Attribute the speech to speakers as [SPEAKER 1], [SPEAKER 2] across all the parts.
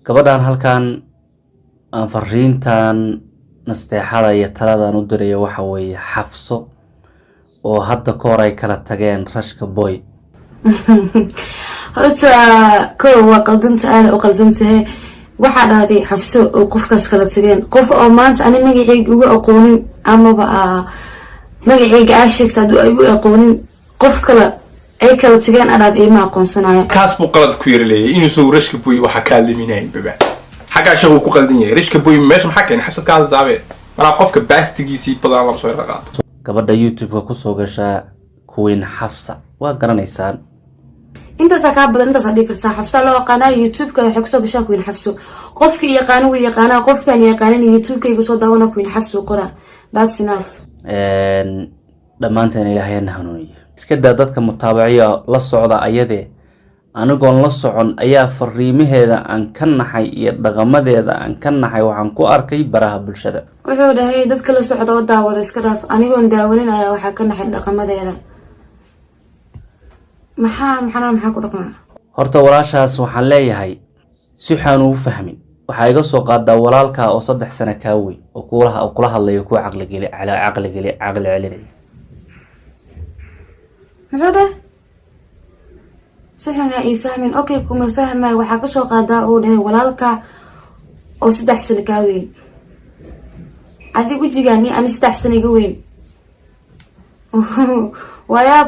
[SPEAKER 1] gabadhan halkan aan fariintan nasteexada iyo taladan u diray waxa weeye xafso oo hadda koor ay kala tageen rashka boy
[SPEAKER 2] horta waa qaldanta aan u qaldantahay waxa dhaaday xafso oo qofkaas kala tageen qof oo maanta ani magacayga ugu aqoonin amaba magacayga aan sheegtay ay ugu aqoonin qof kale ay kala tageen anaad ima aqoonsanayo
[SPEAKER 3] kaas buu qalad ku yeelay inuu soo rashka boy waxa ka liminayn baba xaga shaqo ku qaldan yahay rashka boy meesha maxaa keenay xafsad ka zaabay mara qofka baastigiisii badan la soo qaato
[SPEAKER 1] gabadha youtube-ka ku soo gasha Queen Hafsa waa garanaysaan
[SPEAKER 2] inta saaka badan inta sadii kartaa Hafsa loo qanaa youtube-ka waxay ku soo gashaa Queen Hafsa qofkii yaqaan uu yaqaan qofkan yaqaan youtube-ka igu soo daawana Queen Hafsa qora that's enough
[SPEAKER 1] dhamaanteen ilaahay nahanuuniyo iska daa dadka mutaabaciya la socda ayade anigoon la socon ayaa fariimaheeda aan ka naxay iyo dhaqamadeeda aan ka naxay waxaan ku arkay baraha bulshada
[SPEAKER 2] wuxuu dhahay dadka la socda oo daawada iska dhaaf anigoon daawanin ayaa waxa ka naxay dhaqamadeeda maxaa ku dhaqmaa
[SPEAKER 1] horta walaashaas waxaan leeyahay si xaan u fahmin waxa iga soo qaadaa walaalka oo 3 sano ka weyn oo kula hadlayo ku aqli celinay
[SPEAKER 2] هذا سحنا يفهمين اوكي كما فهمه waxa ka soo qaadaa oo dhahay walaalka oo 3 sano ka weyn adigu jigaani aan 3 sano iga weyn wayaab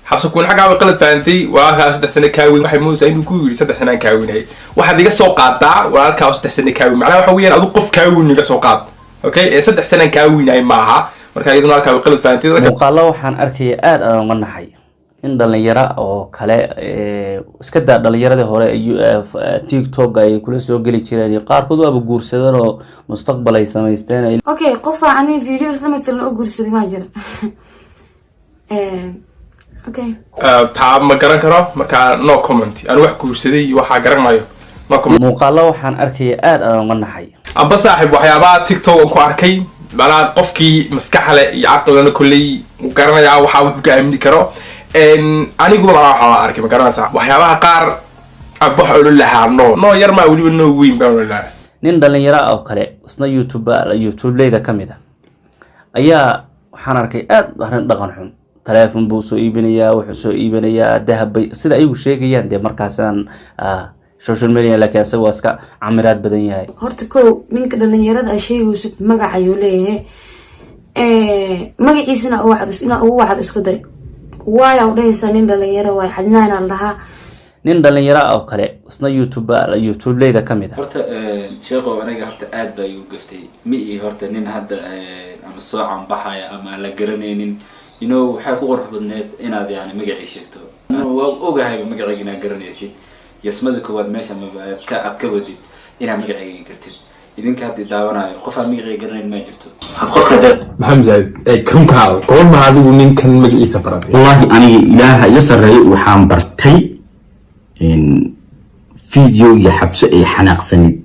[SPEAKER 3] xabsa kun xagaa qalad faantay waa 3 sano ka weyn waxay muusaa inuu ku yiri 3 sano ka weyn waxa diga soo qaadaa walaalka oo 3 sano ka weyn macnaheedu waxa weeyaan adigu qof ka weyn iga soo qaad okay 3 sano ka weyn ay maaha marka iyaduna halka qalad faantay
[SPEAKER 1] muuqaalo waxaan arkay aad aan uga naxay in dhalinyaro oo kale iska daa dhalinyaradii hore TikTok ay kula soo gali jireen qaarkood waa guursadeen oo mustaqbal ay sameysteen
[SPEAKER 2] okay qof aan videos lama tirno oo guursaday ma jira okay
[SPEAKER 3] taa ma garan karo marka no comment aan wax guursaday waxa garan maayo
[SPEAKER 1] muuqaalo waxaan arkay aad aan uga naxay
[SPEAKER 3] aba saaxiib waxyaabaha TikTok ku arkay bala qofkii maskaxle iyo aqalna kulay garanaya waxa uu ka aamini karo anigu waxa arkay ma garanaysaa waxyaabaha qaar abax oo lahaa no yar ma wali no weyn baa wala
[SPEAKER 1] nin dhalinyaro oo kale isna YouTube-leyda kamida ayaa waxaan arkay aad arrin dhaqan xun telefoon buu soo iibinayaa wuxuu soo iibinayaa dahab sida ay u sheegayaan de markaasaan social media la kaasa waaska camiraad badan yahay
[SPEAKER 2] horta ko ninka dhalinyarada ay sheegayso magaca ayuu leeyahay magaciisana uu wacad isku day waayo u dhaysan nin dhalinyaro way Cadnaan laha
[SPEAKER 1] nin dhalinyaro oo kale isna YouTube-leyda kamida
[SPEAKER 4] horta sheekho aniga horta aad baa igu gaftay mi horta nin hadda ama soo baxaya ama la garanaynin waxa ku qurux badneed inaad yaani magaciisa sheegto waa ogahay magaciisa inaad garanaysid yasmada koowaad meesha ma ka wadid inaad magacayga gartid idinka hadii daawanayo qof aan magacayga garanayn ma jirto
[SPEAKER 3] maxamed kunka qoon ma adigu ninkan magaciisa baratay
[SPEAKER 5] wallahi aniga ilaaha ya sareeyo waxaan bartay in video ya xabso ay xanaaqsanid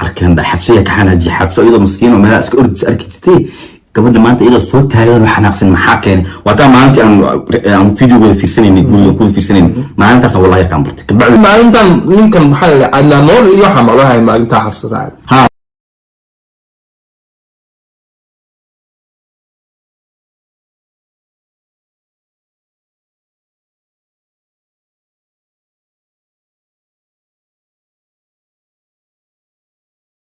[SPEAKER 5] arkaan da xabso ya ka xanaaji xabso iyadoo miskiin oo meel iska ordis arki jirtay gabadha maanta iyadoo soo taagan oo xanaaqsan maxaa keenay wada maanta aan video wada fiirsanayna guriga ku fiirsanayna maalintaas wallahi kan bartay
[SPEAKER 3] maalintan ninkan maxaa la Cadnaan iyo waxa ma lahayn maalinta xafsa saaxiib